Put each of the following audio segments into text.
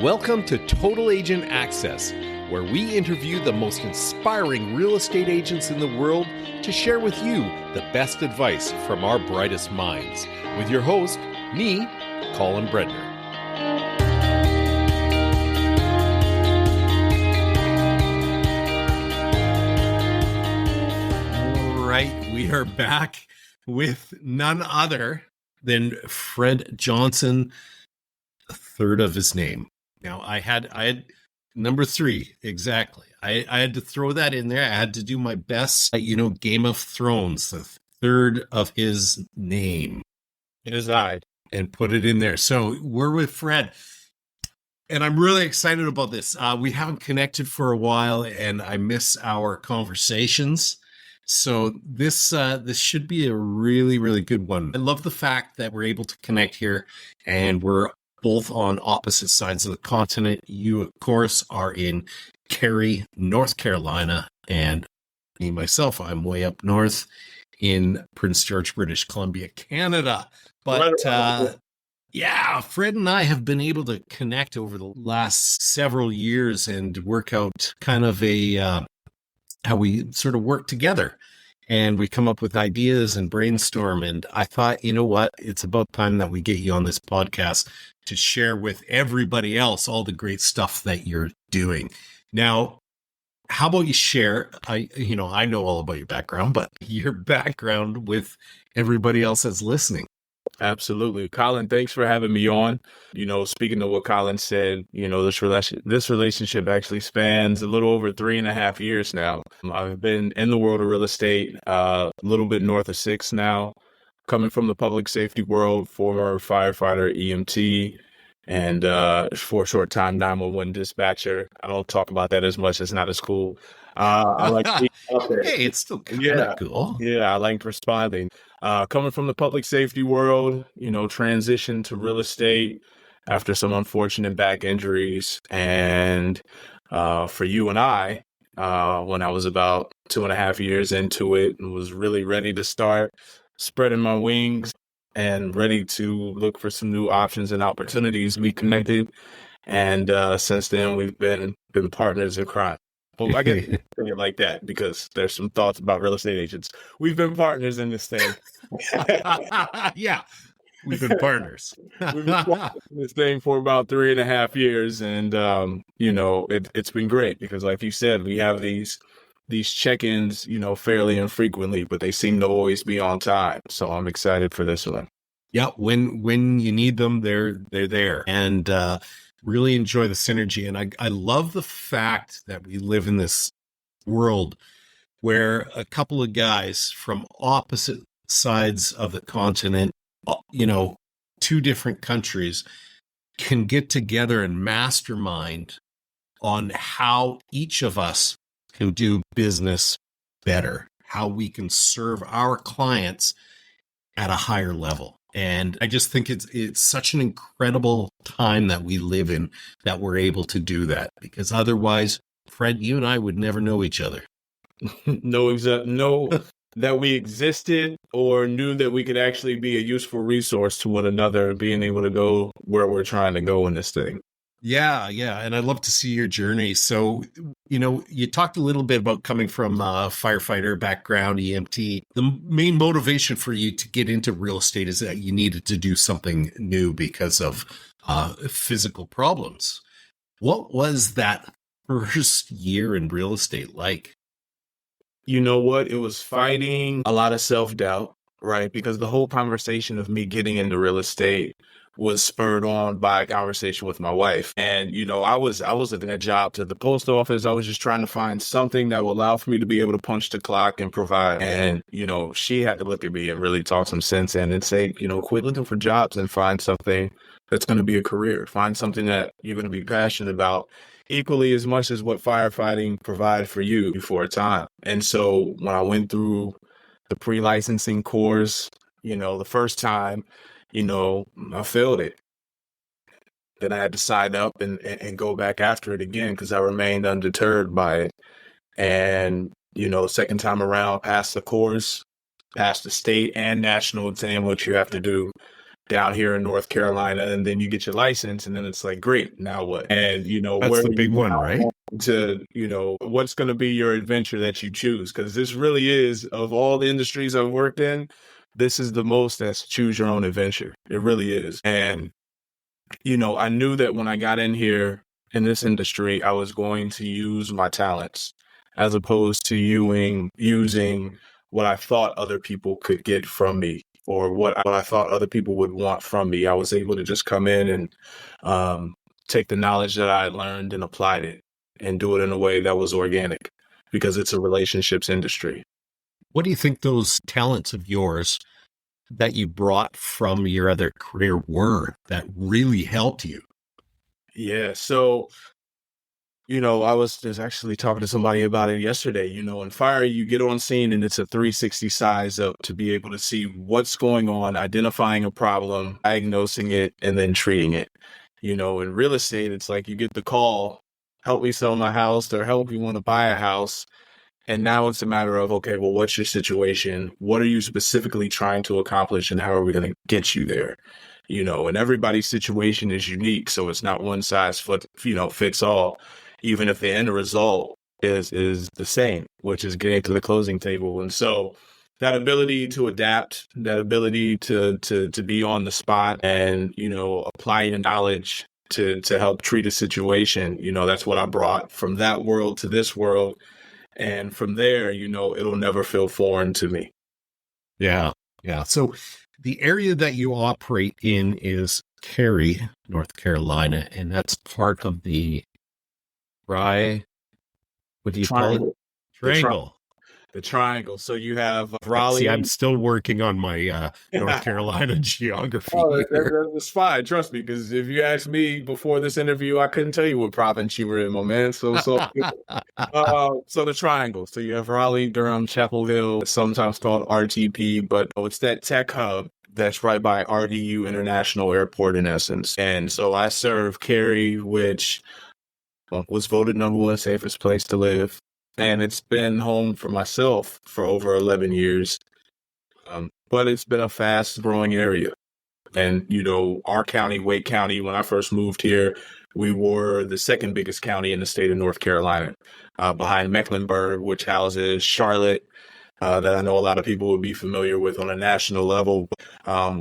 Welcome to Total Agent Access, where we interview the most inspiring real estate agents in the world to share with you the best advice from our brightest minds. With your host, me, Colin Breadner. All right, we are back with none other than Fred Johnson, a third of his name. Now, I had number 3, exactly. I had to throw that in there. I had to do my best, Game of Thrones, the third of his name. It is I. And put it in there. So we're with Fred. And I'm really excited about this. We haven't connected for a while, and I miss our conversations. So this should be a really, really good one. I love the fact that we're able to connect here, and we're both on opposite sides of the continent. You, of course, are in Cary, North Carolina, and me, myself, I'm way up north in Prince George, British Columbia, Canada. But yeah, Fred and I have been able to connect over the last several years and work out kind of how we sort of work together. And we come up with ideas and brainstorm. And I thought, you know what? It's about time that we get you on this podcast to share with everybody else all the great stuff that you're doing. Now, how about you share? I know all about your background, but your background with everybody else that's listening. Absolutely. Colin, thanks for having me on. Speaking of what Colin said, this relationship actually spans a little over 3.5 years now. I've been in the world of real estate, a little bit north of 6 now, coming from the public safety world, former firefighter, EMT, and for a short time, 911 dispatcher. I don't talk about that as much. It's not as cool. I like to be out there. Hey, it's still kind of cool. Yeah, I like responding. Coming from the public safety world, transition to real estate after some unfortunate back injuries. And for you and I, when I was about 2.5 years into it and was really ready to start spreading my wings and ready to look for some new options and opportunities, we connected. And since then, we've been partners in crime. Well, I get it like that because there's some thoughts about real estate agents. We've been partners in this thing. Yeah, we've been partners. We've been partners in this thing for about 3.5 years. And, it's been great because like you said, we have these check-ins, fairly infrequently, but they seem to always be on time. So I'm excited for this one. Yeah, when you need them, they're there. And really enjoy the synergy. And I love the fact that we live in this world where a couple of guys from opposite sides of the continent, 2 different countries, can get together and mastermind on how each of us can do business better, how we can serve our clients at a higher level. And I just think it's such an incredible time that we live in that we're able to do that, because otherwise, Fred, you and I would never know each other. No, that we existed or knew that we could actually be a useful resource to one another, being able to go where we're trying to go in this thing. Yeah. And I'd love to see your journey. So, you talked a little bit about coming from a firefighter background, EMT. The main motivation for you to get into real estate is that you needed to do something new because of physical problems. What was that first year in real estate like? You know what? It was fighting a lot of self-doubt, right? Because the whole conversation of me getting into real estate was spurred on by a conversation with my wife. And, I was looking at a job to the post office. I was just trying to find something that would allow for me to be able to punch the clock and provide. And, she had to look at me and really talk some sense in and say, quit looking for jobs and find something that's going to be a career. Find something that you're going to be passionate about equally as much as what firefighting provided for you for a time. And so when I went through the pre-licensing course, the first time, I failed it. Then I had to sign up and go back after it again because I remained undeterred by it. And, second time around, passed the course, passed the state and national exam, which you have to do. down here in North Carolina, and then you get your license, and then it's like, great, now what? And That's where the are you big one, right? to, what's going to be your adventure that you choose? Because this really is, of all the industries I've worked in, this is the most that's choose your own adventure. It really is. And, I knew that when I got in here in this industry, I was going to use my talents as opposed to using what I thought other people could get from me or what I thought other people would want from me. I was able to just come in and take the knowledge that I had learned and applied it and do it in a way that was organic because it's a relationships industry. What do you think those talents of yours that you brought from your other career were that really helped you? Yeah. So, I was just actually talking to somebody about it yesterday. In fire, you get on scene and it's a 360 size up to be able to see what's going on, identifying a problem, diagnosing it, and then treating it. In real estate, it's like you get the call, help me sell my house or help me want to buy a house. And now it's a matter of, okay, well, what's your situation? What are you specifically trying to accomplish and how are we going to get you there? And everybody's situation is unique. So it's not one size fits all, even if the end result is the same, which is getting to the closing table. And so that ability to adapt, that ability to be on the spot and, apply your knowledge to help treat a situation, that's what I brought from that world to this world. And from there, it'll never feel foreign to me. Yeah. Yeah. So the area that you operate in is Cary, North Carolina, and that's part of the what do you call it? Triangle. The, tri- Triangle. the triangle. So you have See, I'm Raleigh. still working on my North Carolina geography Oh, here. that's fine. Trust me, because if you asked me before this interview, I couldn't tell you what province you were in, my man. So the triangle. So you have Raleigh, Durham, Chapelville, sometimes called RTP, but it's that tech hub that's right by RDU International Airport in essence. And so I serve Cary, which was voted #1 safest place to live. And it's been home for myself for over 11 years. But it's been a fast growing area. And, our county, Wake County, when I first moved here, we were the second biggest county in the state of North Carolina, behind Mecklenburg, which houses Charlotte, that I know a lot of people would be familiar with on a national level.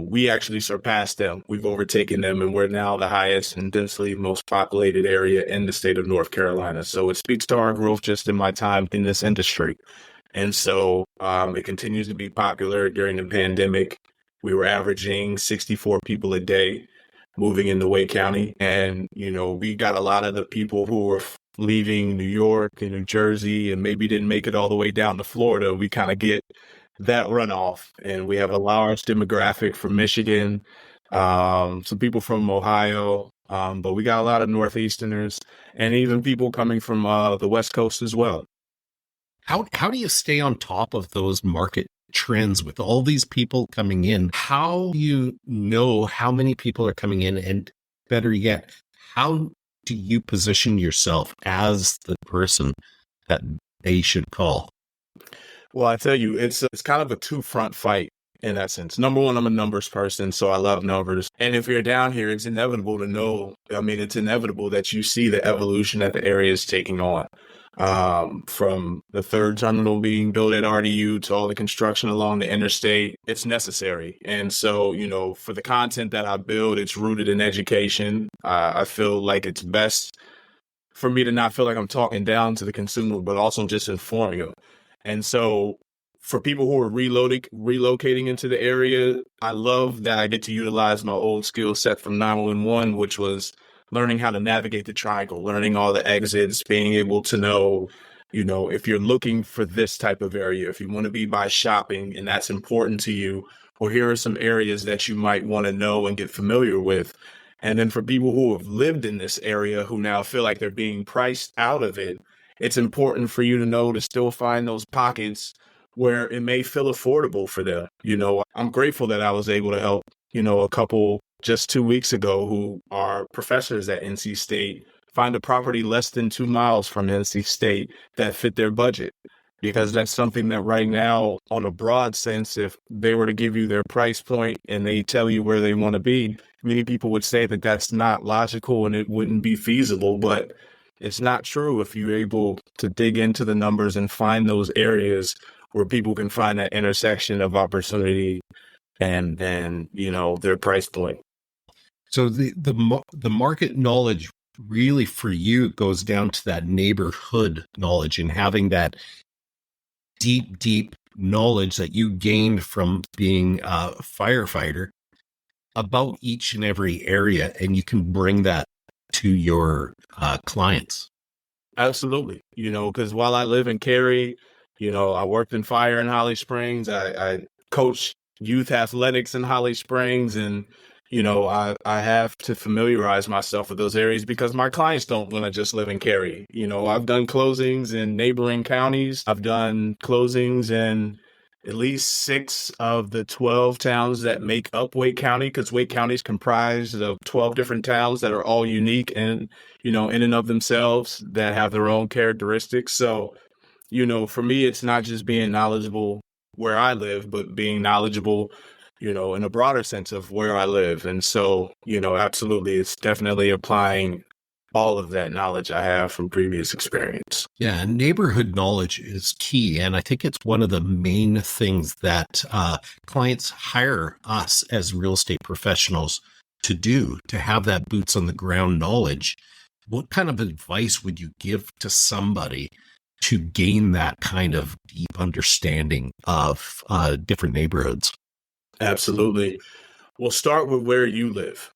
We actually surpassed them. We've overtaken them, and we're now the highest and densely most populated area in the state of North Carolina. So it speaks to our growth just in my time in this industry. And so it continues to be popular. During the pandemic, we were averaging 64 people a day moving into Wake County. And, we got a lot of the people who were leaving New York and New Jersey and maybe didn't make it all the way down to Florida. We kind of get that runoff. And we have a large demographic from Michigan, some people from Ohio, but we got a lot of Northeasterners and even people coming from the West Coast as well. How do you stay on top of those market trends with all these people coming in? How do you know how many people are coming in? And better yet, how do you position yourself as the person that they should call? Well, I tell you, it's kind of a two-front fight in essence. Number one, I'm a numbers person, so I love numbers. And if you're down here, it's inevitable to know. I mean, it's inevitable that you see the evolution that the area is taking on. From the third tunnel being built at RDU to all the construction along the interstate, it's necessary. And so, for the content that I build, it's rooted in education. I feel like it's best for me to not feel like I'm talking down to the consumer, but also just informing them. And so for people who are relocating into the area, I love that I get to utilize my old skill set from 911, which was learning how to navigate the triangle, learning all the exits, being able to know, if you're looking for this type of area, if you want to be by shopping and that's important to you, or here are some areas that you might want to know and get familiar with. And then for people who have lived in this area who now feel like they're being priced out of it, it's important for you to know to still find those pockets where it may feel affordable for them. I'm grateful that I was able to help, a couple just 2 weeks ago who are professors at NC State find a property less than 2 miles from NC State that fit their budget. because that's something that right now, on a broad sense, if they were to give you their price point and they tell you where they want to be, many people would say that that's not logical and it wouldn't be feasible, but it's not true if you're able to dig into the numbers and find those areas where people can find that intersection of opportunity and then, their price point. So the market knowledge really for you goes down to that neighborhood knowledge and having that deep knowledge that you gained from being a firefighter about each and every area, and you can bring that to your clients. Absolutely. Because while I live in Cary, I worked in fire in Holly Springs. I coach youth athletics in Holly Springs. And, I have to familiarize myself with those areas because my clients don't want to just live in Cary. I've done closings in neighboring counties. I've done closings in at least 6 of the 12 towns that make up Wake County, because Wake County is comprised of 12 different towns that are all unique and, in and of themselves that have their own characteristics. So, for me, it's not just being knowledgeable where I live, but being knowledgeable, in a broader sense of where I live. And so, absolutely, it's definitely applying all of that knowledge I have from previous experience. Yeah, neighborhood knowledge is key. And I think it's one of the main things that clients hire us as real estate professionals to do, to have that boots on the ground knowledge. What kind of advice would you give to somebody to gain that kind of deep understanding of different neighborhoods? Absolutely. Well, start with where you live,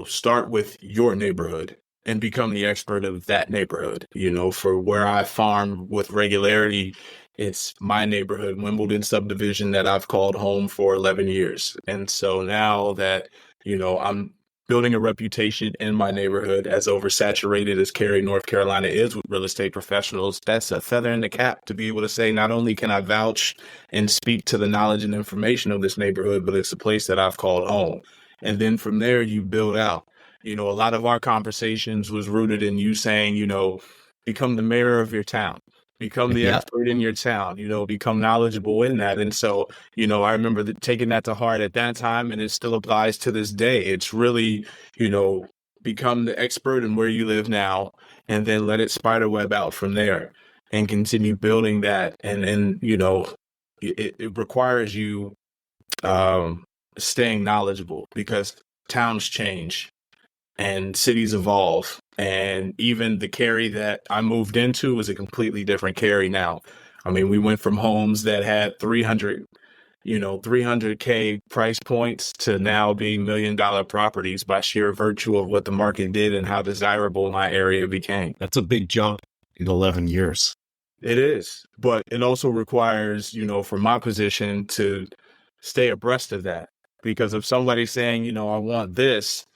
start with your neighborhood and become the expert of that neighborhood. For where I farm with regularity, it's my neighborhood, Wimbledon subdivision, that I've called home for 11 years. And so now that, I'm building a reputation in my neighborhood, as oversaturated as Cary, North Carolina is with real estate professionals, that's a feather in the cap to be able to say, not only can I vouch and speak to the knowledge and information of this neighborhood, but it's a place that I've called home. And then from there, you build out. A lot of our conversations was rooted in you saying, become the mayor of your town, become the expert in your town, become knowledgeable in that. And so, I remember taking that to heart at that time, and it still applies to this day. It's really, become the expert in where you live now, and then let it spider web out from there and continue building that. And it requires you staying knowledgeable, because towns change and cities evolve. And even the Cary that I moved into was a completely different Cary now. I mean, we went from homes that had 300K price points to now being $1 million properties by sheer virtue of what the market did and how desirable my area became. That's a big jump in 11 years. It is, but it also requires, from my position, to stay abreast of that. Because if somebody's saying, I want this,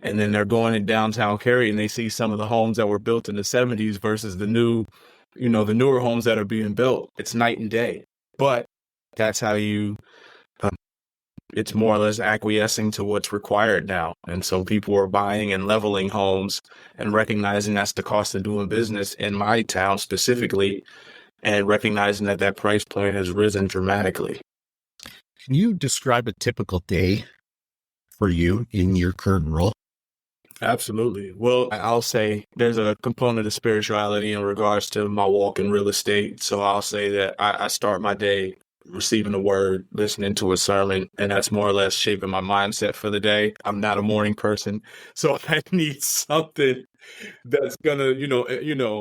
and then they're going in downtown Cary and they see some of the homes that were built in the 70s versus the newer homes that are being built, it's night and day. But that's how it's more or less acquiescing to what's required now. And so people are buying and leveling homes and recognizing that's the cost of doing business in my town specifically, and recognizing that that price point has risen dramatically. Can you describe a typical day for you in your current role? Absolutely. Well, I'll say there's a component of spirituality in regards to my walk in real estate. So I'll say that I start my day receiving a word, listening to a sermon, and that's more or less shaping my mindset for the day. I'm not a morning person, so I need something that's gonna,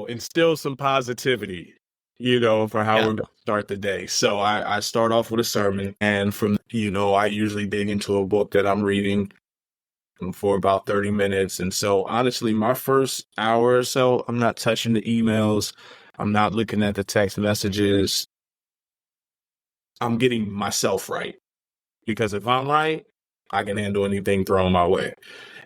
instill some positivity, for how we're gonna start the day. So I start off with a sermon, and from, I usually dig into a book that I'm reading for about 30 minutes. And so honestly, my first hour or so, I'm not touching the emails. I'm not looking at the text messages. I'm getting myself right, because if I'm right, I can handle anything thrown my way.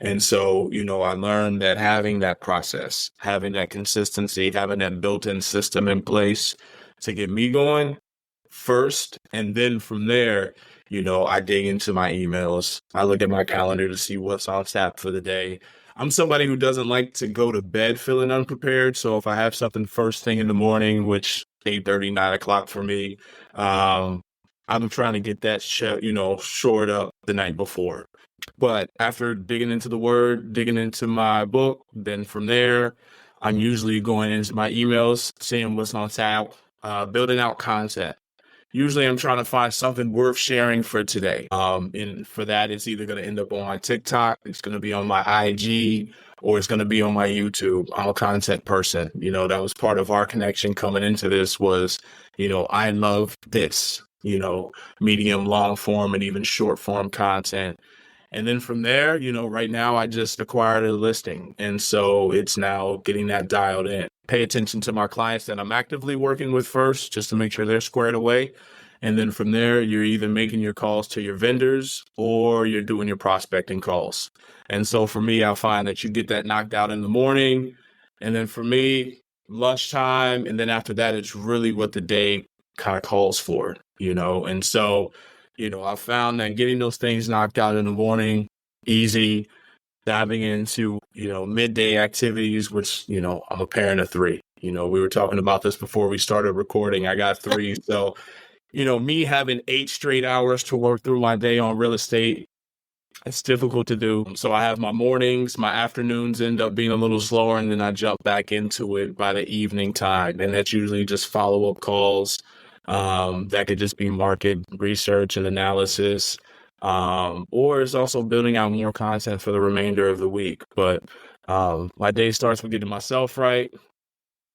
And so, I learned that having that process, having that consistency, having that built-in system in place to get me going first. And then from there, I dig into my emails. I look at my calendar to see what's on tap for the day. I'm somebody who doesn't like to go to bed feeling unprepared. So if I have something first thing in the morning, which 8:30, 9 o'clock for me. Um, I'm trying to get that shored up the night before. But after digging into the word, digging into my book, then from there, I'm usually going into my emails, seeing what's on tap, building out content. Usually I'm trying to find something worth sharing for today. And for that, it's either going to end up on my TikTok, it's going to be on my IG, or it's going to be on my YouTube. I'm a content person. That was part of our connection coming into this was, I love this, medium, long form, and even short form content. And then from there, right now I just acquired a listing. And so it's now getting that dialed in. Pay attention to my clients that I'm actively working with first, just to make sure they're squared away. And then from there, you're either making your calls to your vendors or you're doing your prospecting calls. And so for me, I find that you get that knocked out in the morning. And then for me, lunchtime. And then after that, it's really what the day kind of calls for, And so I found that getting those things knocked out in the morning, easy, diving into, midday activities, which, I'm a parent of three. We were talking about this before we started recording. I got three. So, me having 8 straight hours to work through my day on real estate, it's difficult to do. So I have my mornings, my afternoons end up being a little slower, and then I jump back into it by the evening time. And that's usually just follow-up calls. That could just be market research and analysis. Or it's also building out more content for the remainder of the week. But my day starts with getting myself right,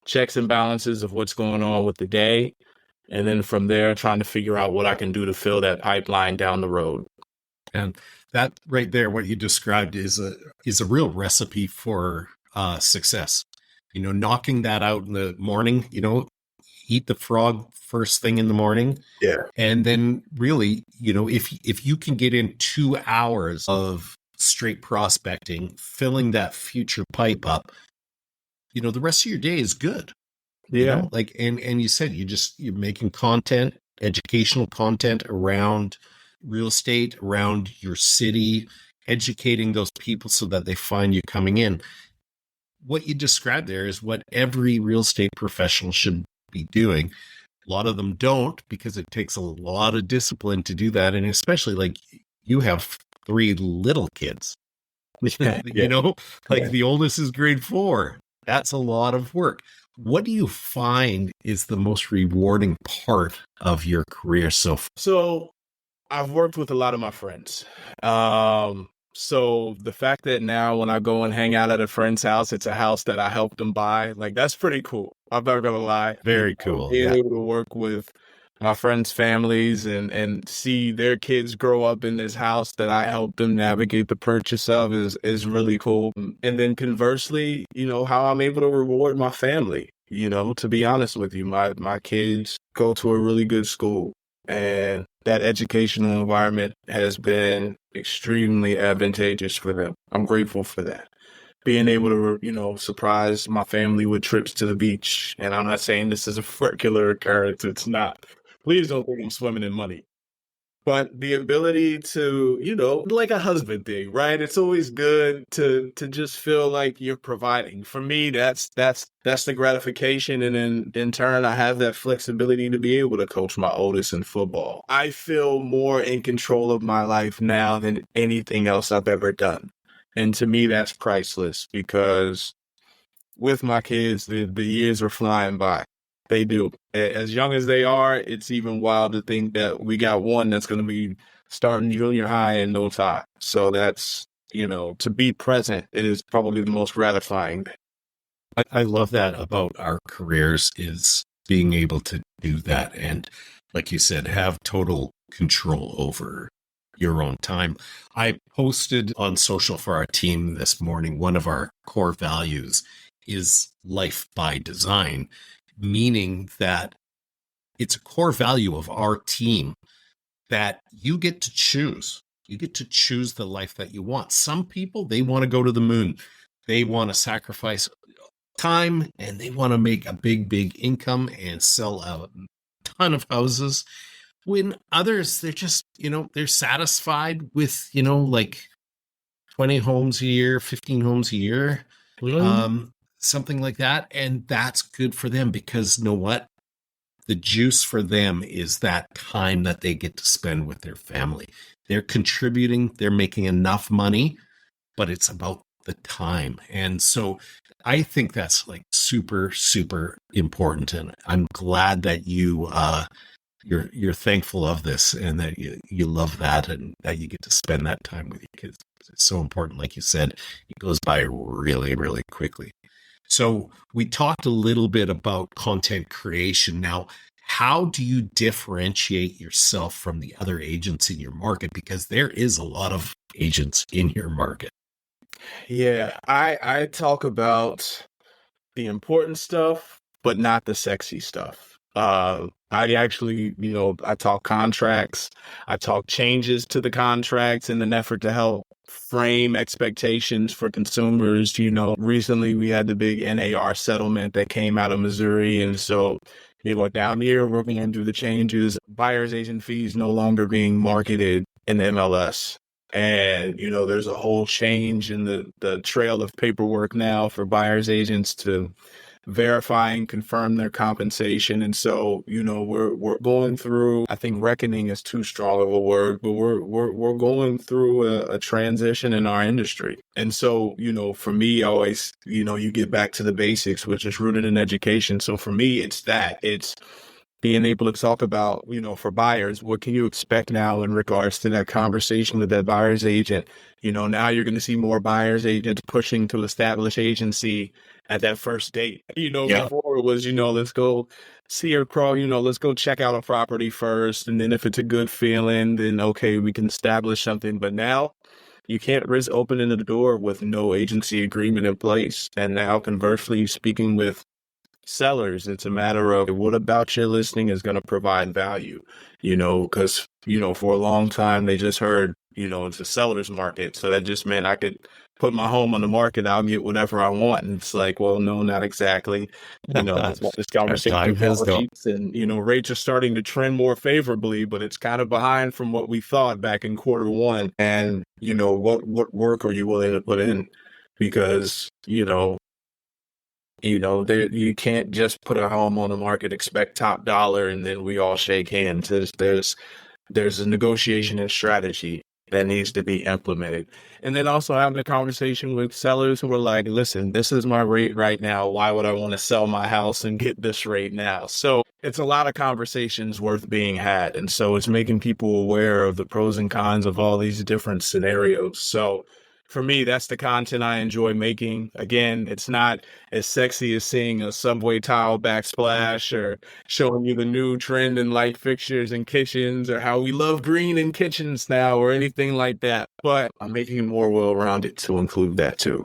checks and balances of what's going on with the day. And then from there, trying to figure out what I can do to fill that pipeline down the road. And that right there, what you described is a real recipe for success. Knocking that out in the morning, eat the frog first thing in the morning. Yeah. And then really, if you can get in 2 hours of straight prospecting, filling that future pipe up, the rest of your day is good. Yeah. And you said you're making content, educational content around real estate, around your city, educating those people so that they find you coming in. What you described there is what every real estate professional should be doing. A lot of them don't, because it takes a lot of discipline to do that. And especially like you have 3 little kids, Yeah. the oldest is grade 4. That's a lot of work. What do you find is the most rewarding part of your career so far? So I've worked with a lot of my friends. So the fact that now when I go and hang out at a friend's house, it's a house that I helped them buy, like that's pretty cool. I'm not gonna lie. Very cool. Being Yeah. able to work with my friends' families and see their kids grow up in this house that I helped them navigate the purchase of is really cool. And then conversely, how I'm able to reward my family. To be honest with you, my kids go to a really good school, and that educational environment has been extremely advantageous for them. I'm grateful for that. Being able to, surprise my family with trips to the beach. And I'm not saying this is a regular occurrence. It's not. Please don't think I'm swimming in money. But the ability to, like a husband thing, right? It's always good to just feel like you're providing. For me, that's the gratification. And then in turn, I have that flexibility to be able to coach my oldest in football. I feel more in control of my life now than anything else I've ever done. And to me, that's priceless, because with my kids, the years are flying by. They do. As young as they are, it's even wild to think that we got one that's going to be starting junior high in no time. So that's, to be present, it is probably the most gratifying. I love that about our careers, is being able to do that. And like you said, have total control over your own time. I posted on social for our team this morning, one of our core values is life by design, meaning that it's a core value of our team that you get to choose. You get to choose the life that you want. Some people, they want to go to the moon. They want to sacrifice time, and they want to make a big, big income and sell a ton of houses. When others, they're just, they're satisfied with, like 20 homes a year, 15 homes a year, something like that. And that's good for them, because you know what? the juice for them is that time that they get to spend with their family. They're contributing, they're making enough money, but it's about the time. And so I think that's like super, super important. And I'm glad that you're thankful of this and that you love that and that you get to spend that time with your kids. It's so important. Like you said, it goes by really, really quickly. So we talked a little bit about content creation. Now, how do you differentiate yourself from the other agents in your market? Because there is a lot of agents in your market. Yeah, I talk about the important stuff, but not the sexy stuff. I actually, I talk contracts. I talk changes to the contracts in an effort to help frame expectations for consumers. Recently we had the big NAR settlement that came out of Missouri. And so, down here, we're going to do the changes. Buyer's agent fees no longer being marketed in the MLS. And, there's a whole change in the trail of paperwork now for buyer's agents to verify and confirm their compensation. And so, we're going through, I think reckoning is too strong of a word, but we're going through a transition in our industry. And so, for me, always, you get back to the basics, which is rooted in education. So for me, it's being able to talk about, for buyers, what can you expect now in regards to that conversation with that buyer's agent? Now you're going to see more buyer's agents pushing to establish agency at that first date. Before it was, let's go see her crawl, let's go check out a property first. And then if it's a good feeling, then okay, we can establish something. But now you can't risk opening the door with no agency agreement in place. And now conversely, speaking with sellers, it's a matter of what about your listing is going to provide value, because, for a long time they just heard, it's a seller's market. So that just meant I could put my home on the market. I'll get whatever I want. And it's like, well, no, not exactly. This conversation rates and, rates are starting to trend more favorably, but it's kind of behind from what we thought back in quarter 1. And, what work are you willing to put in? Because, you can't just put a home on the market, expect top dollar, and then we all shake hands. There's a negotiation and strategy that needs to be implemented. And then also having a conversation with sellers who are like, listen, this is my rate right now. Why would I want to sell my house and get this rate now? So it's a lot of conversations worth being had. And so it's making people aware of the pros and cons of all these different scenarios. So for me, that's the content I enjoy making. Again, it's not as sexy as seeing a subway tile backsplash or showing you the new trend in light fixtures in kitchens or how we love green in kitchens now or anything like that. But I'm making it more well-rounded to include that too.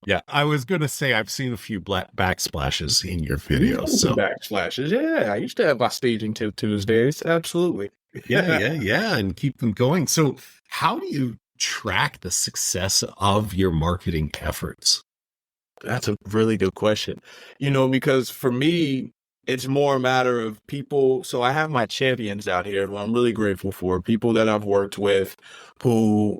Yeah, I was going to say I've seen a few black backsplashes in your videos. So backsplashes, yeah. I used to have my staging tip Tuesdays. Absolutely. Yeah, and keep them going. So how do you track the success of your marketing efforts? That's a really good question. Because for me, it's more a matter of people. So I have my champions out here who I'm really grateful for, people that I've worked with who,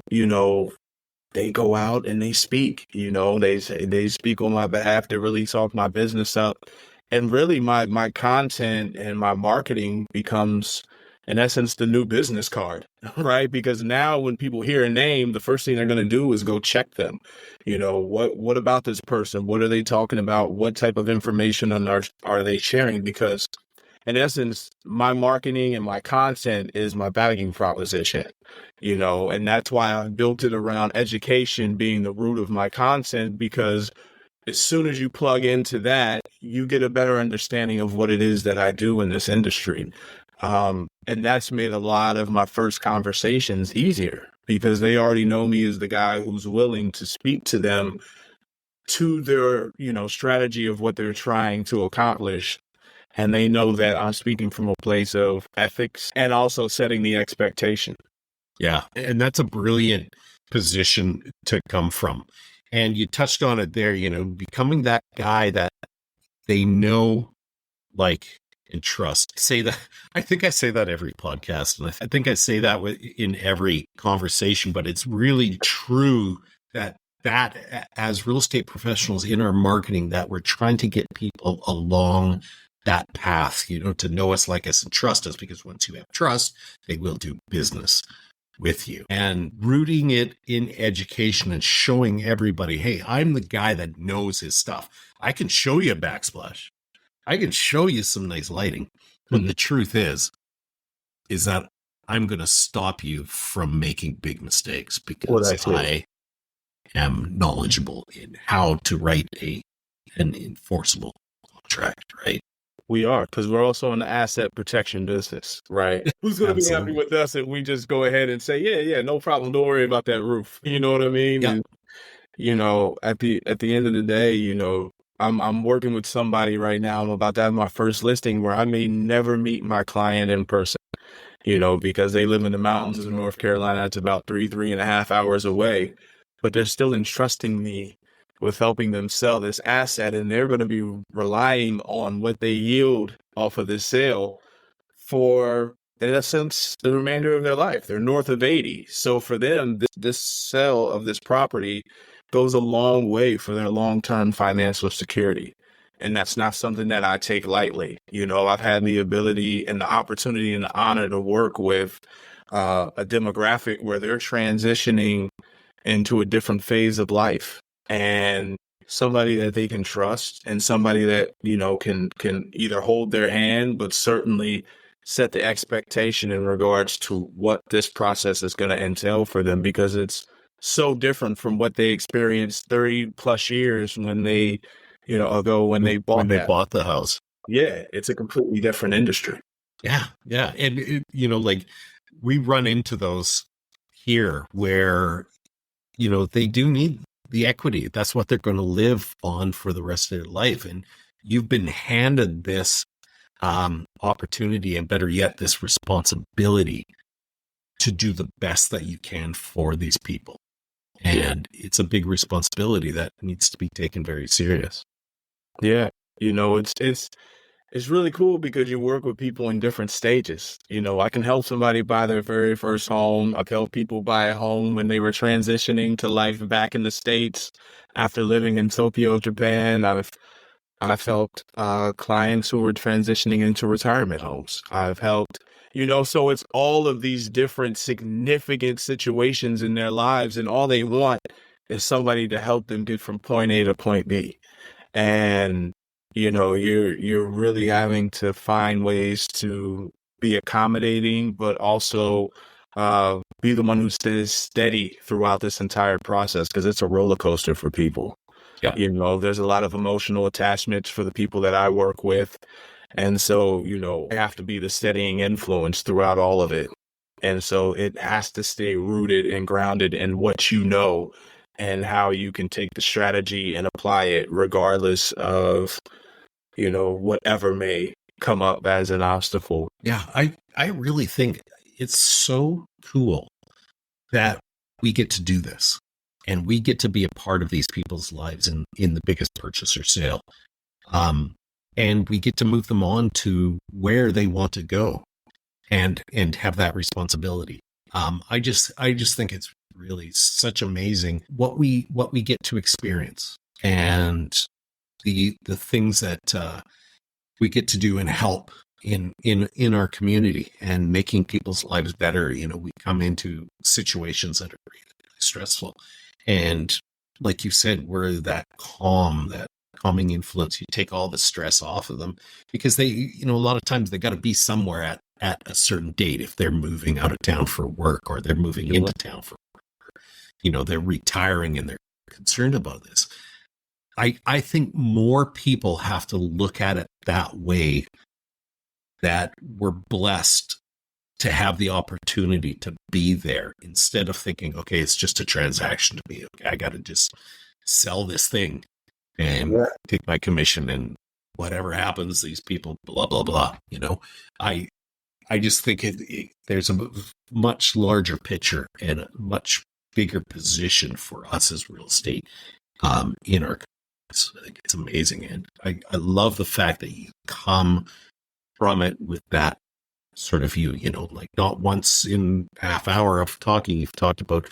they go out and they speak, they speak on my behalf to really talk my business up. And really my content and my marketing becomes, in essence, the new business card, right? Because now when people hear a name, the first thing they're going to do is go check them. What about this person? What are they talking about? What type of information are they sharing? Because in essence, my marketing and my content is my value proposition, and that's why I built it around education being the root of my content, because as soon as you plug into that, you get a better understanding of what it is that I do in this industry. And that's made a lot of my first conversations easier because they already know me as the guy who's willing to speak to them to their, strategy of what they're trying to accomplish. And they know that I'm speaking from a place of ethics and also setting the expectation. Yeah. And that's a brilliant position to come from. And you touched on it there, becoming that guy that they know, like, and trust. Say that. I think I say that every podcast. And I think I say that in every conversation, but it's really true that as real estate professionals in our marketing, that we're trying to get people along that path, to know us, like us, and trust us, because once you have trust, they will do business with you. And rooting it in education and showing everybody, hey, I'm the guy that knows his stuff. I can show you a backsplash. I can show you some nice lighting. But the truth is that I'm going to stop you from making big mistakes, because I am knowledgeable in how to write an enforceable contract, right? We are, because we're also in the asset protection business, right? Who's going to be happy with us if we just go ahead and say, yeah, no problem. Don't worry about that roof. You know what I mean? Yeah. And, at the end of the day, I'm working with somebody right now. I'm about to have my first listing where I may never meet my client in person, because they live in the mountains of North Carolina. It's about 3.5 hours away, but they're still entrusting me with helping them sell this asset, and they're going to be relying on what they yield off of this sale for, in essence, the remainder of their life. They're north of 80. So for them, this sale of this property goes a long way for their long-term financial security. And that's not something that I take lightly. I've had the ability and the opportunity and the honor to work with a demographic where they're transitioning into a different phase of life, and somebody that they can trust, and somebody that, can either hold their hand, but certainly set the expectation in regards to what this process is going to entail for them, because it's so different from what they experienced 30 plus years when they, ago when they bought the house. Yeah, it's a completely different industry. Yeah. And, like, we run into those here where, they do need the equity. That's what they're going to live on for the rest of their life. And you've been handed this opportunity, and better yet, this responsibility to do the best that you can for these people. And it's a big responsibility that needs to be taken very serious. Yeah. It's really cool because you work with people in different stages. I can help somebody buy their very first home. I've helped people buy a home when they were transitioning to life back in the States after living in Tokyo, Japan. I've helped clients who were transitioning into retirement homes. I've helped, so it's all of these different significant situations in their lives, and all they want is somebody to help them get from point A to point B. And you're really having to find ways to be accommodating, but also be the one who stays steady throughout this entire process, because it's a roller coaster for people. Yeah. There's a lot of emotional attachments for the people that I work with. And so, I have to be the steadying influence throughout all of it. And so it has to stay rooted and grounded in what you know, and how you can take the strategy and apply it regardless of, whatever may come up as an obstacle. Yeah, I really think it's so cool that we get to do this, and we get to be a part of these people's lives in the biggest purchase or sale. And we get to move them on to where they want to go, and have that responsibility. I just think it's really such amazing what we get to experience, and the things that we get to do and help in our community, and making people's lives better. We come into situations that are really stressful, and like you said, we're that calming influence. You take all the stress off of them, because they, a lot of times they got to be somewhere at a certain date, if they're moving out of town for work, or they're moving into town for work, they're retiring and they're concerned about this. I think more people have to look at it that way, that we're blessed to have the opportunity to be there, instead of thinking, okay, it's just a transaction to me. Okay, I got to just sell this thing and take my commission, and whatever happens, these people, blah, blah, blah. I just think there's a much larger picture and a much bigger position for us as real estate in our. I think it's amazing, and I love the fact that you come from it with that sort of view. Like, not once in half hour of talking, you've talked about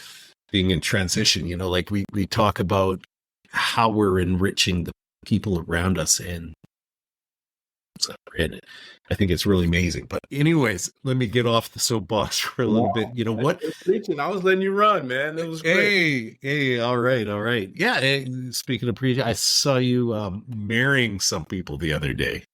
being in transition. Like we talk about how we're enriching the people around us, and And I think it's really amazing. But anyways, let me get off the soapbox for a little bit. You know what? Preaching. I was letting you run, man. It was great. Hey, all right, all right. Yeah, speaking of preaching, I saw you marrying some people the other day.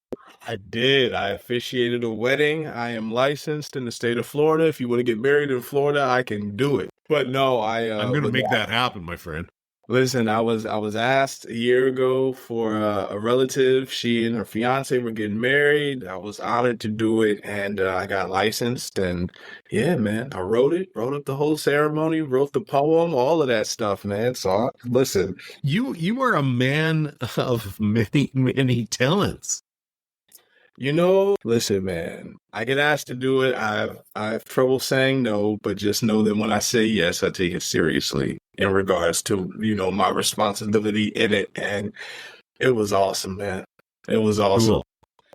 I did. I officiated a wedding. I am licensed in the state of Florida. If you want to get married in Florida, I can do it. But no, I'm going to make that happen, my friend. listen, I was asked a year ago for a relative. She and her fiance were getting married. I was honored to do it, and I got licensed. And yeah, man, I wrote up the whole ceremony, wrote the poem, all of that stuff, man. So listen, You are a man of many talents. listen, man. I get asked to do it. I have trouble saying no, but just know that when I say yes, I take it seriously in regards to my responsibility in it. And it was awesome, man. It was awesome. Cool.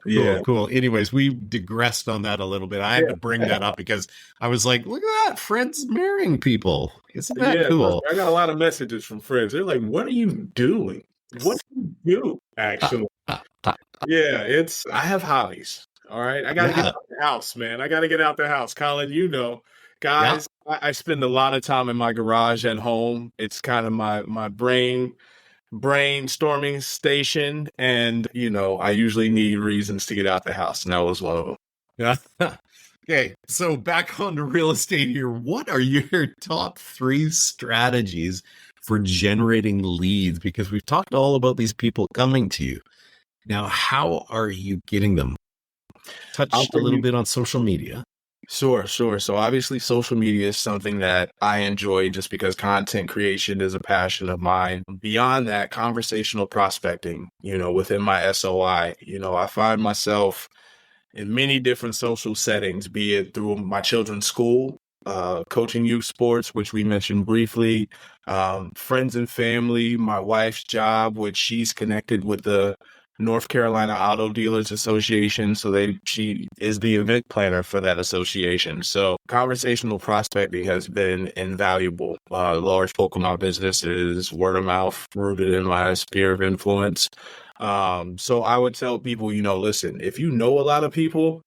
Yeah. Cool. Anyways, we digressed on that a little bit. I had to bring that up because I was like, look at that, friends marrying people. Isn't that Yeah, cool? I got a lot of messages from friends. They're like, "What are you doing? What do you do?" Actually, yeah, I have hobbies. All right, I got to get Yeah. out the house, man. I got to get out the house, Colin. Yeah. Guys, I spend a lot of time in my garage at home. It's kind of my brainstorming station, and I usually need reasons to get out the house, and that was one of them. Yeah. Okay. So back on to real estate here. What are your top 3 strategies for generating leads? Because we've talked all about these people coming to you. Now, how are you getting them? I'll Touched a give little you bit on social media. Sure, sure. So obviously social media is something that I enjoy just because content creation is a passion of mine. Beyond that, conversational prospecting, within my SOI, I find myself in many different social settings, be it through my children's school, coaching youth sports, which we mentioned briefly, friends and family, my wife's job, which she's connected with the North Carolina Auto Dealers Association. So she is the event planner for that association. So conversational prospecting has been invaluable. Large bulk of my business is word of mouth, rooted in my sphere of influence. So I would tell people, listen, if you know a lot of people,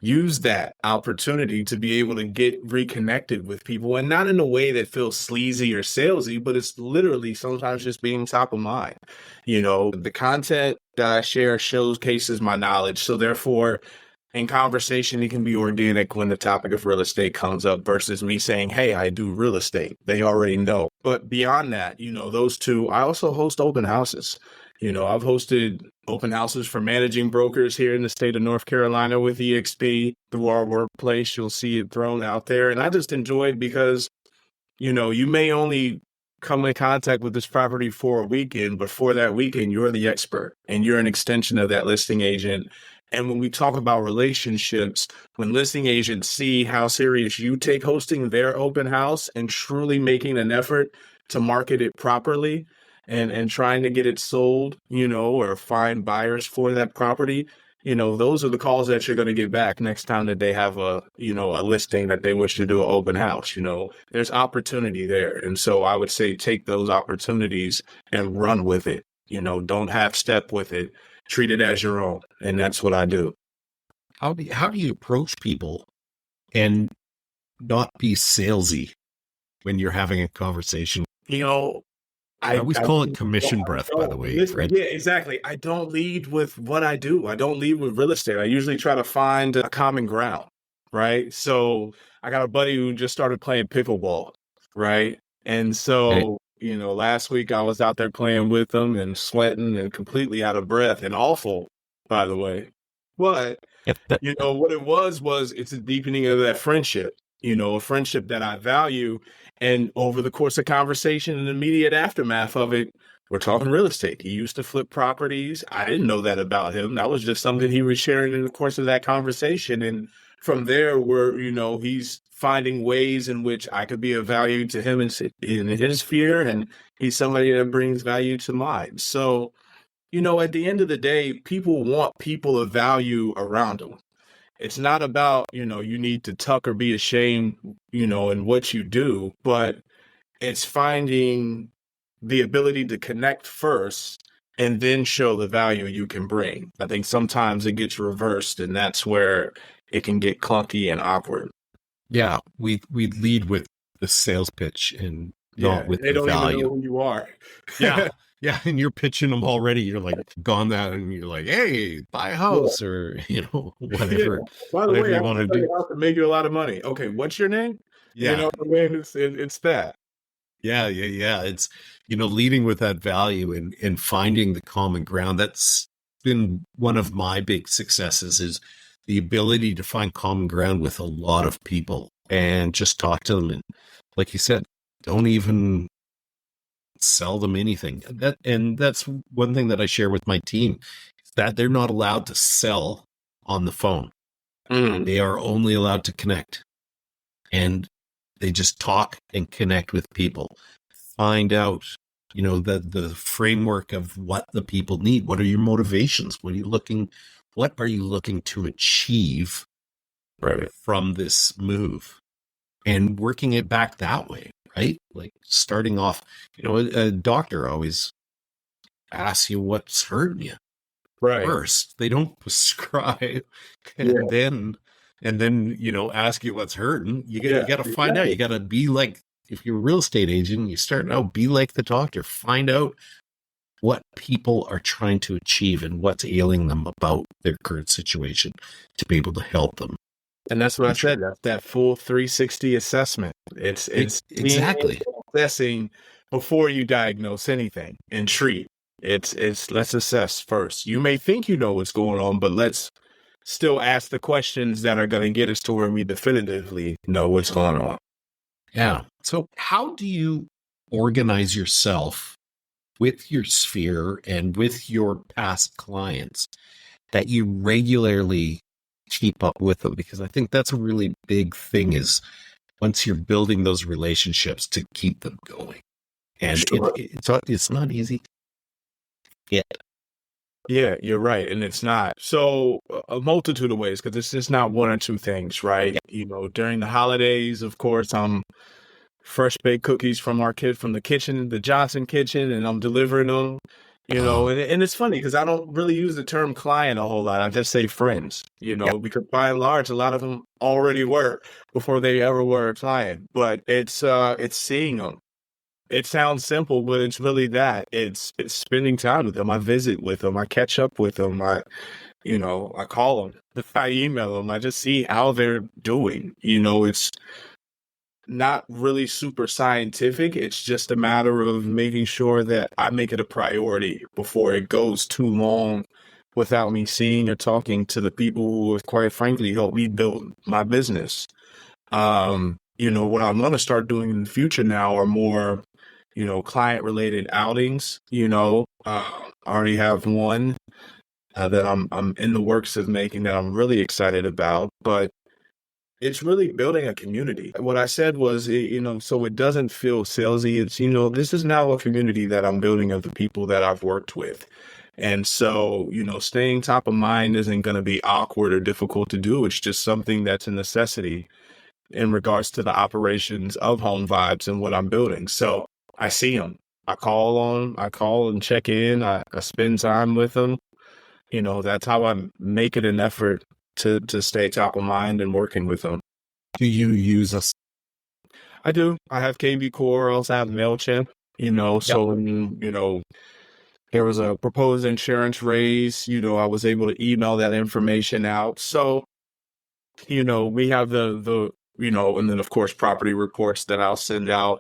use that opportunity to be able to get reconnected with people, and not in a way that feels sleazy or salesy, but it's literally sometimes just being top of mind. The content that I share showcases my knowledge. So therefore, in conversation, it can be organic when the topic of real estate comes up versus me saying, "Hey, I do real estate." They already know. But beyond that, those two, I also host open houses. I've hosted open houses for managing brokers here in the state of North Carolina with EXP through our workplace. You'll see it thrown out there. And I just enjoy it because, you may only come in contact with this property for a weekend, but for that weekend, you're the expert and you're an extension of that listing agent. And when we talk about relationships, when listing agents see how serious you take hosting their open house and truly making an effort to market it properly and trying to get it sold, or find buyers for that property, those are the calls that you're going to get back next time that they have a listing that they wish to do an open house. There's opportunity there. And so I would say take those opportunities and run with it. Don't half step with it. Treat it as your own. And that's what I do. How do you approach people and not be salesy when you're having a conversation? You know, I always call it I commission breath, by the way, listen, Fred. yeah, exactly. I don't lead with what I do. I don't lead with real estate. I usually try to find a common ground, right? So I got a buddy who just started playing pickleball, right? And Hey. so, last week I was out there playing with him and sweating and completely out of breath and awful, by the way. But what it was it's a deepening of that friendship, a friendship that I value. And over the course of conversation and the immediate aftermath of it, we're talking real estate. He used to flip properties. I didn't know that about him. That was just something he was sharing in the course of that conversation. And from there, he's finding ways in which I could be of value to him in his sphere, and he's somebody that brings value to mine. So, at the end of the day, people want people of value around them. It's not about, you need to tuck or be ashamed, in what you do, but it's finding the ability to connect first and then show the value you can bring. I think sometimes it gets reversed, and that's where it can get clunky and awkward. Yeah, we lead with the sales pitch and not Yeah, with they the don't even know value. who you are. Yeah. Yeah, and you're pitching them already. You're like gone that, and you're like, "Hey, buy a Yeah. house," or Yeah. whatever, By the whatever way, I you want want to to tell do. you how to make you a lot of money. Okay, what's your name? You Yeah, know, I mean, it's that. yeah. It's leading with that value and finding the common ground. That's been one of my big successes is the ability to find common ground with a lot of people and just talk to them. And like you said, don't even sell them anything. That's one thing that I share with my team is that they're not allowed to sell on the phone. Mm, They are only allowed to connect, and they just talk and connect with people. Find out, the framework of what the people need. What are your motivations? What are you looking to achieve right. from this move? And working it back that way, right? Like starting off, a doctor always asks you what's hurting you Right. first. They don't prescribe Yeah. and then ask you what's hurting. You Yeah. got to find out. Exactly. You got to be like, if you're a real estate agent, you start out, be like the doctor. Find out what people are trying to achieve and what's ailing them about their current situation to be able to help them. And that's what I said. That's that full 360 assessment. It's seeing, Exactly. assessing before you diagnose anything and treat. It's let's assess first. You may think you know what's going on, but let's still ask the questions that are going to get us to where we definitively know what's going on. Yeah. So how do you organize yourself with your sphere and with your past clients that you regularly keep up with them? Because I think that's a really big thing is once you're building those relationships to keep them going. And Sure. it's not easy. Yeah. Yeah, you're right. And it's not. So a multitude of ways, because it's just not one or two things, right? Yeah. You know, during the holidays, of course, I'm fresh baked cookies from our kid from the kitchen, the Johnson kitchen, and I'm delivering them. You know, Oh, and it's funny because I don't really use the term client a whole lot. I just say friends, you yeah. know, because by and large, a lot of them already were before they ever were a client. But it's seeing them. It sounds simple, but it's really that. It's spending time with them. I visit with them. I catch up with them. I call them. I email them. I just see how they're doing. You know, it's not really super scientific. It's just a matter of making sure that I make it a priority before it goes too long without me seeing or talking to the people who have quite frankly helped me build my business. What I'm going to start doing in the future now are more, client related outings. I already have one that I'm in the works of making that I'm really excited about, but it's really building a community. What I said was, so it doesn't feel salesy. It's, this is now a community that I'm building of the people that I've worked with. And so, staying top of mind isn't going to be awkward or difficult to do. It's just something that's a necessity in regards to the operations of Home Vibes and what I'm building. So I see them. I call and check in. I spend time with them. That's how I make it an effort to stay top of mind and working with them. Do you use us? I do. I have KB Core. I also have MailChimp, Yep. so when, there was a proposed insurance raise, I was able to email that information out. So, we have and then of course property reports that I'll send out,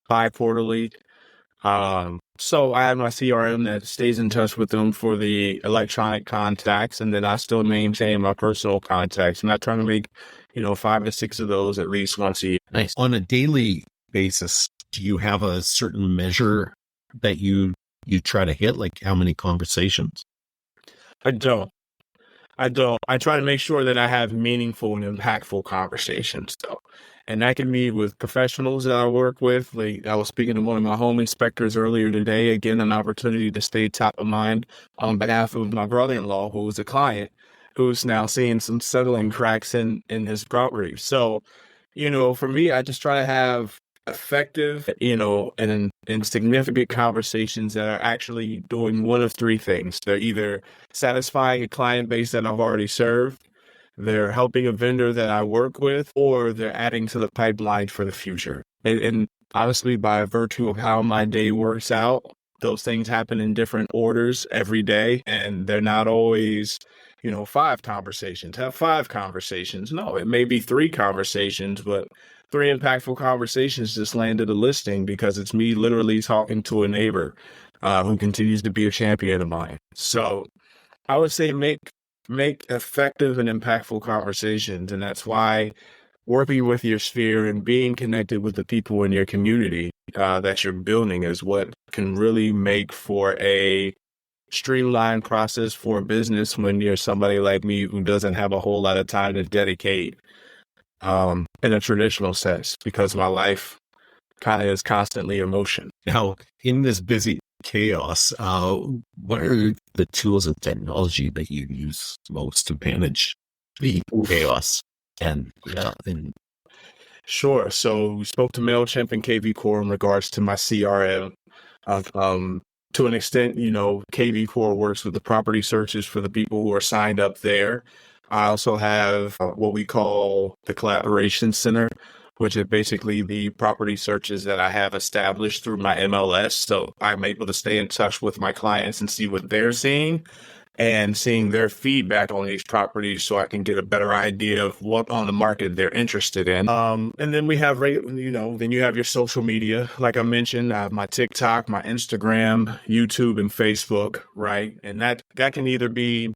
bi-quarterly. So I have my CRM that stays in touch with them for the electronic contacts, and then I still maintain my personal contacts, and I try to make, 5 to 6 of those at least once a year. Nice. On a daily basis, do you have a certain measure that you try to hit? Like how many conversations? I don't. I don't. I try to make sure that I have meaningful and impactful conversations, though. And that can be with professionals that I work with. Like I was speaking to one of my home inspectors earlier today. Again, an opportunity to stay top of mind on behalf of my brother-in-law, who is a client, who's now seeing some settling cracks in his property. So, for me, I just try to have effective, and significant conversations that are actually doing one of three things. They're either satisfying a client base that I've already served, they're helping a vendor that I work with, or they're adding to the pipeline for the future. And honestly, by virtue of how my day works out, those things happen in different orders every day, and they're not always, five conversations. Have five conversations. No, it may be three conversations, but three impactful conversations just landed a listing because it's me literally talking to a neighbor who continues to be a champion of mine. So I would say make effective and impactful conversations, and that's why working with your sphere and being connected with the people in your community that you're building is what can really make for a streamlined process for a business when you're somebody like me who doesn't have a whole lot of time to dedicate in a traditional sense, because my life kind of is constantly in motion. Now, in this busy chaos, what are the tools and technology that you use most to manage the chaos? And Sure. So we spoke to MailChimp and KV Core in regards to my CRM. To an extent, KV Core works with the property searches for the people who are signed up there. I also have what we call the Collaboration Center, which is basically the property searches that I have established through my MLS. So I'm able to stay in touch with my clients and see what they're seeing and seeing their feedback on these properties so I can get a better idea of what on the market they're interested in. And then we have, then you have your social media. Like I mentioned, I have my TikTok, my Instagram, YouTube, and Facebook, right? And that can either be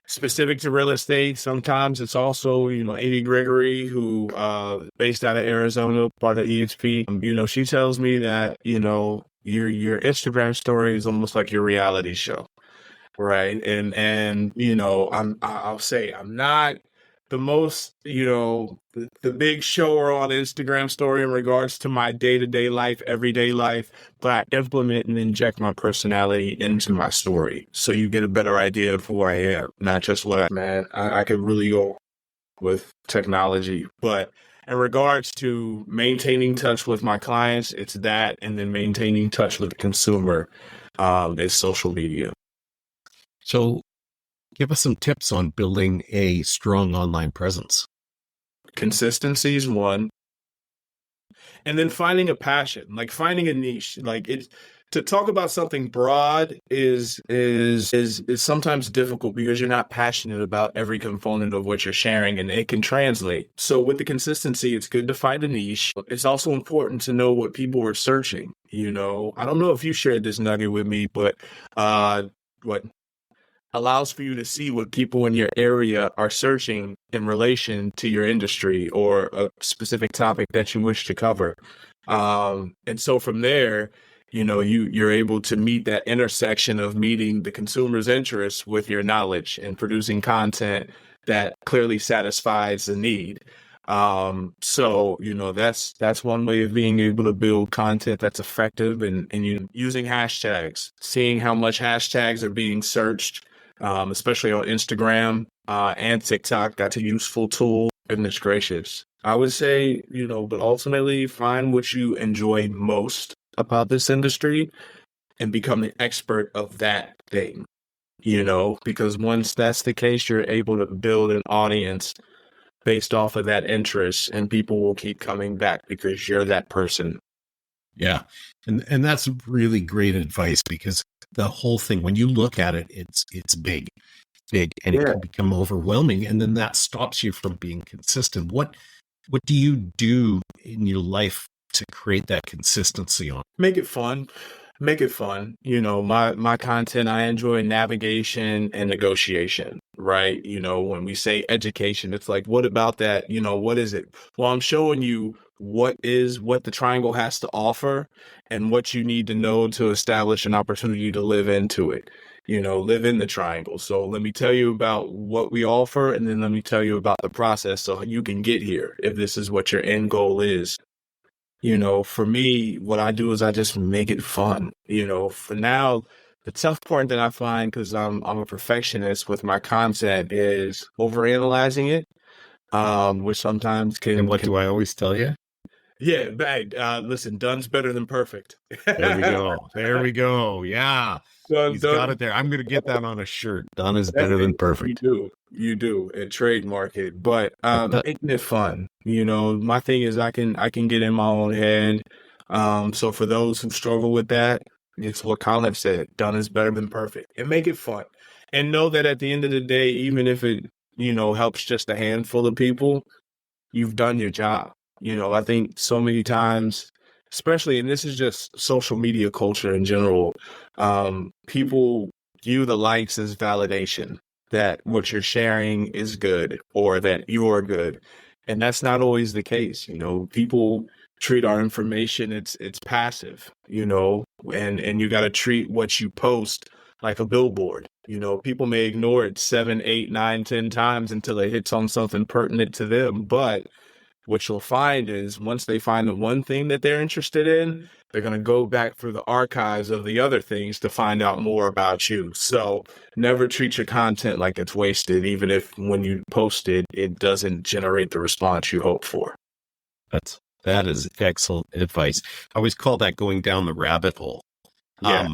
specific to real estate. Sometimes it's also, Amy Gregory, who based out of Arizona, part of EXP. She tells me that, your Instagram story is almost like your reality show. Right. And I'll say I'm not the most, the big shower on Instagram story in regards to my day-to-day life, everyday life, but I implement and inject my personality into my story. So you get a better idea of who I am, not just I could really go with technology, but in regards to maintaining touch with my clients, it's that, and then maintaining touch with the consumer is social media. So give us some tips on building a strong online presence. Consistency is one. And then finding a passion, like finding a niche. Like to talk about something broad is sometimes difficult because you're not passionate about every component of what you're sharing, and it can translate. So with the consistency, it's good to find a niche. It's also important to know what people are searching. I don't know if you shared this nugget with me, but what allows for you to see what people in your area are searching in relation to your industry or a specific topic that you wish to cover. And so from there, you're able to meet that intersection of meeting the consumer's interests with your knowledge and producing content that clearly satisfies the need. So that's one way of being able to build content that's effective, and you using hashtags, seeing how much hashtags are being searched, especially on Instagram and TikTok. That's a useful tool. Goodness gracious. I would say, but ultimately find what you enjoy most about this industry and become an expert of that thing, because once that's the case, you're able to build an audience based off of that interest, and people will keep coming back because you're that person. Yeah. And that's really great advice, because the whole thing, when you look at it, it's big, and it can become overwhelming. And then that stops you from being consistent. What do you do in your life to create that consistency on? Make it fun. My content, I enjoy navigation and negotiation, right? When we say education, it's like, what about that? What is it? Well, I'm showing you what the triangle has to offer and what you need to know to establish an opportunity to live into it, live in the triangle. So let me tell you about what we offer, and then let me tell you about the process so you can get here if this is what your end goal is. For me, what I do is I just make it fun. For now, the tough part that I find, because I'm a perfectionist with my content, is overanalyzing it, which sometimes can. And what do I always tell you? Yeah, bad. Listen, done's better than perfect. There we go. There we go. Yeah. Done, He's got done. it there. I'm going to get that on a shirt. Done is Hey, better than you perfect. do, you do, and trademark it. But making it fun. My thing is I can get in my own head. So for those who struggle with that, it's what Colin said. Done is better than perfect, and make it fun. And know that at the end of the day, even if it helps just a handful of people, you've done your job. I think so many times, especially, and this is just social media culture in general, people view the likes as validation that what you're sharing is good or that you're good. And that's not always the case. People treat our information, it's passive, and you got to treat what you post like a billboard. People may ignore it 7, 8, 9, 10 times until it hits on something pertinent to them. But what you'll find is once they find the one thing that they're interested in, they're going to go back through the archives of the other things to find out more about you. So never treat your content like it's wasted, even if when you post it, it doesn't generate the response you hope for. That is excellent advice. I always call that going down the rabbit hole. Yeah.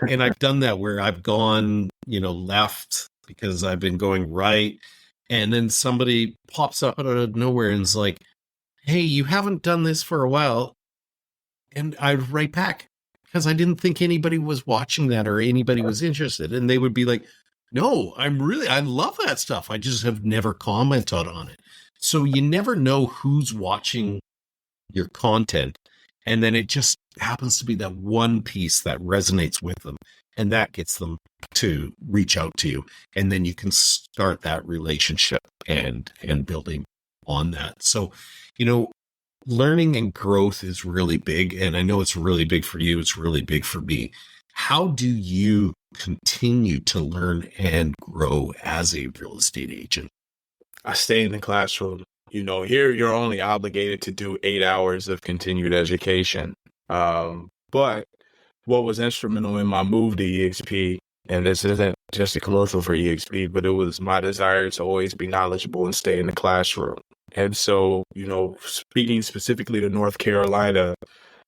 And I've done that where I've gone, left because I've been going right. And then somebody pops up out of nowhere and is like, hey, you haven't done this for a while. And I'd write back because I didn't think anybody was watching that or anybody was interested. And they would be like, no, I love that stuff. I just have never commented on it. So you never know who's watching your content. And then it just happens to be that one piece that resonates with them. And that gets them to reach out to you. And then you can start that relationship and building on that. So, learning and growth is really big. And I know it's really big for you. It's really big for me. How do you continue to learn and grow as a real estate agent? I stay in the classroom. Here you're only obligated to do 8 hours of continued education. But what was instrumental in my move to EXP, and this isn't just a commercial for EXP, but it was my desire to always be knowledgeable and stay in the classroom. And so, speaking specifically to North Carolina,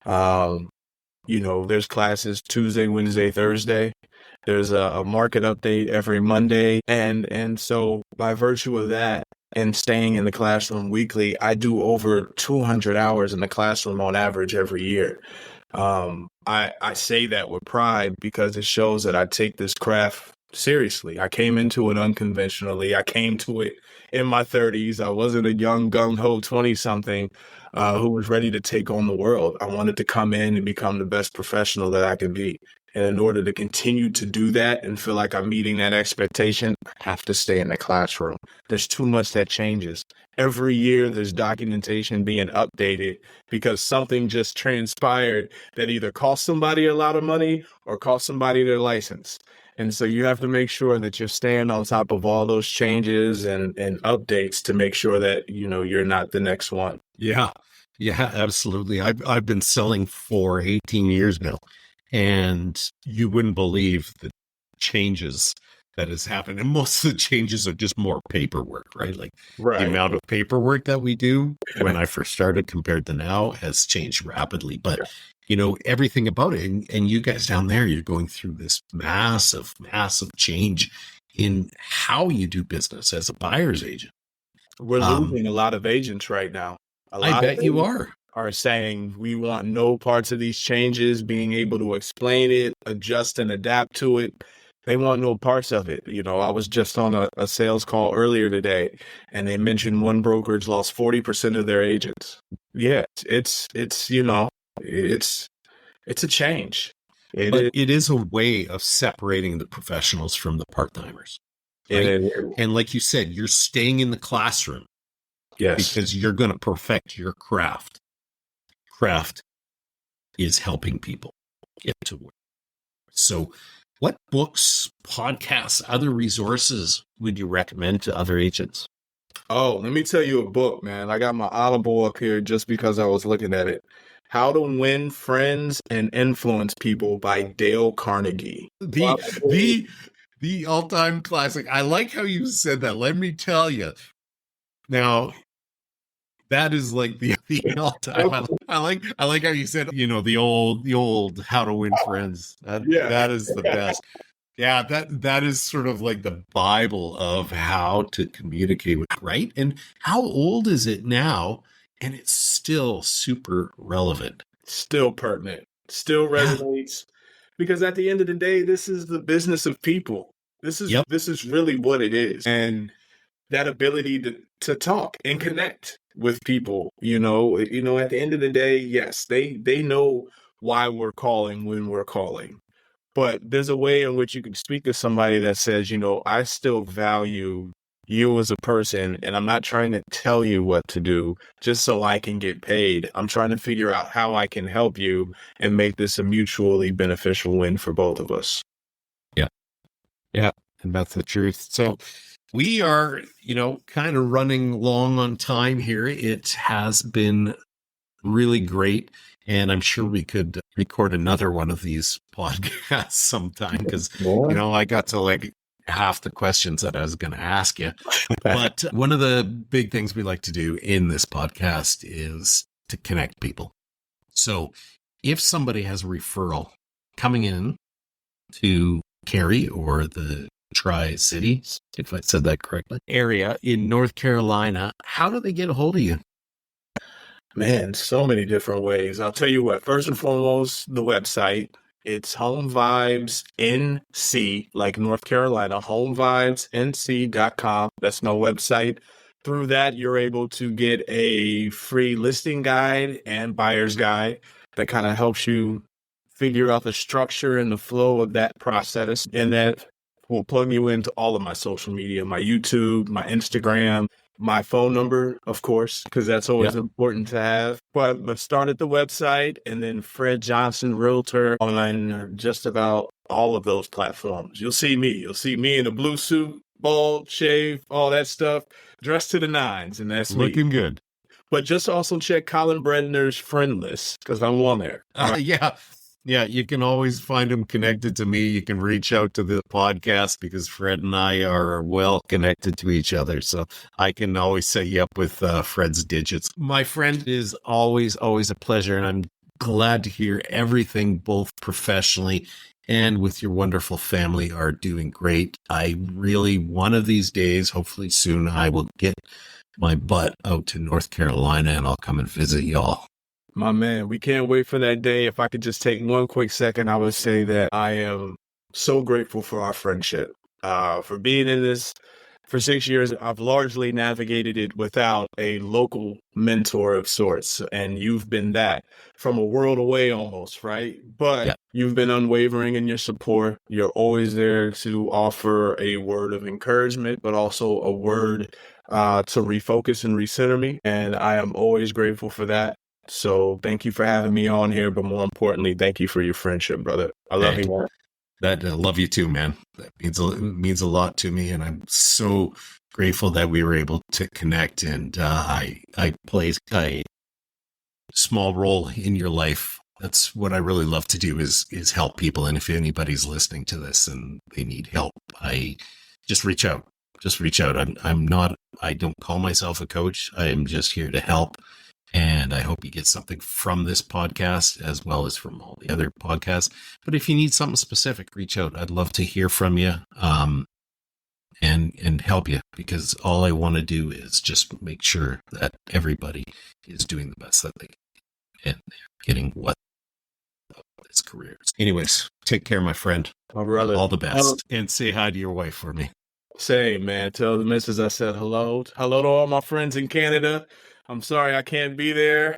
um, there's classes Tuesday, Wednesday, Thursday. There's a market update every Monday. And so by virtue of that and staying in the classroom weekly, I do over 200 hours in the classroom on average every year. I say that with pride because it shows that I take this craft seriously. I came into it unconventionally. I came to it in my 30s. I wasn't a young gung-ho 20-something who was ready to take on the world. I wanted to come in and become the best professional that I can be. And in order to continue to do that and feel like I'm meeting that expectation, I have to stay in the classroom. There's too much that changes. Every year, there's documentation being updated because something just transpired that either cost somebody a lot of money or cost somebody their license. And so you have to make sure that you're staying on top of all those changes and updates to make sure that, you're not the next one. Yeah. Yeah, absolutely. I've been selling for 18 years now, and you wouldn't believe the changes that has happened. And most of the changes are just more paperwork, right? Like the Right. amount of paperwork that we do when I first started compared to now has changed rapidly. But everything about it, and you guys down there, you're going through this massive, massive change in how you do business as a buyer's agent. We're Um, losing a lot of agents right now. A I lot of bet you agents are. are saying we want no parts of these changes, being able to explain it, adjust and adapt to it. They want no parts of it. I was just on a sales call earlier today, and they mentioned one brokerage lost 40% of their agents. Yeah, it's it's a change. It But is. it is a way of separating the professionals from the part-timers, It right? is. And like you said, you're staying in the classroom Yes. because you're going to perfect your craft. Craft is helping people get to work. So, what books, podcasts, other resources would you recommend to other agents? Oh, let me tell you a book, man. I got my Audible up here just because I was looking at it. How to Win Friends and Influence People by Dale Carnegie. The the the all-time classic. I like how you said that. Let me tell you. Now, That is like the all time. I like how you said, the old how to win friends. Yeah. That is the best. Yeah, that is sort of like the Bible of how to communicate with, right? And how old is it now? And it's still super relevant. Still pertinent, still Yeah. resonates. Because at the end of the day, this is the business of people. Yep. This is really what it is. And that ability to talk and connect with people, at the end of the day, yes, they know why we're calling when we're calling. But there's a way in which you can speak to somebody that says, I still value you as a person, and I'm not trying to tell you what to do just so I can get paid. I'm trying to figure out how I can help you and make this a mutually beneficial win for both of us. Yeah. Yeah. And that's the truth. So we are, kind of running long on time here. It has been really great. And I'm sure we could record another one of these podcasts sometime because, I got to like half the questions that I was going to ask you. But one of the big things we like to do in this podcast is to connect people. So if somebody has a referral coming in to Cary or the Tri-Cities, if I said that correctly, area in North Carolina, how do they get a hold of you? Man, so many different ways. I'll tell you what, first and foremost, the website. It's Home Vibes NC, like North Carolina, homevibesnc.com. That's my website. Through that, you're able to get a free listing guide and buyer's guide that kind of helps you figure out the structure and the flow of that process. And that will plug you into all of my social media, my YouTube, my Instagram, my phone number, of course, because that's always important to have. But let's start at the website, and then Fred Johnson Realtor on just about all of those platforms. You'll see me. You'll see me in a blue suit, bald, shave, all that stuff, dressed to the nines, and that's Looking me. good. But just also check Colin Breadner's friend list, because I'm on there. Yeah. Yeah, you can always find him connected to me. You can reach out to the podcast because Fred and I are well connected to each other. So I can always set you up with Fred's digits. My friend, it is always a pleasure. And I'm glad to hear everything, both professionally and with your wonderful family, are doing great. I really, one of these days, hopefully soon, I will get my butt out to North Carolina and I'll come and visit y'all. My man, we can't wait for that day. If I could just take one quick second, I would say that I am so grateful for our friendship, for being in this for 6 years. I've largely navigated it without a local mentor of sorts. And you've been that from a world away almost, right? But you've been unwavering in your support. You're always there to offer a word of encouragement, but also a word to refocus and recenter me. And I am always grateful for that. So thank you for having me on here, but more importantly, thank you for your friendship, brother. I love you, man. I love you too, man. That means a lot to me, and I'm so grateful that we were able to connect. And I played a small role in your life. That's what I really love to do is help people. And if anybody's listening to this and they need help, I just reach out. Just reach out. I don't call myself a coach. I am just here to help. And I hope you get something from this podcast as well as from all the other podcasts. But if you need something specific, reach out. I'd love to hear from you and help you, because all I want to do is just make sure that everybody is doing the best that they can and getting what this career is. Anyways, take care, my friend. My brother. All the best. And say hi to your wife for me. Same, man. Tell the missus I said hello. Hello to all my friends in Canada. I'm sorry I can't be there.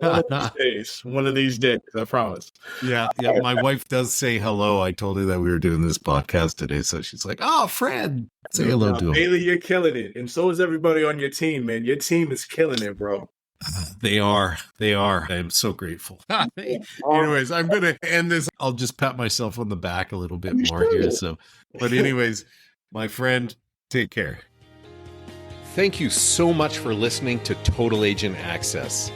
One of these days, I promise. Yeah. My wife does say hello. I told her that we were doing this podcast today, so she's like, "Oh, Fred, say hello to him." Bailey, you're killing it, and so is everybody on your team, man. Your team is killing it, bro. They are. I am so grateful. Anyways, I'm going to end this. I'll just pat myself on the back a little bit more here. But anyways, my friend, take care. Thank you so much for listening to Total Agent Access.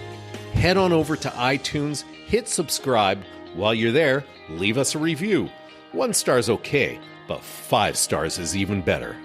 Head on over to iTunes, hit subscribe. While you're there, leave us a review. 1 star is okay, but 5 stars is even better.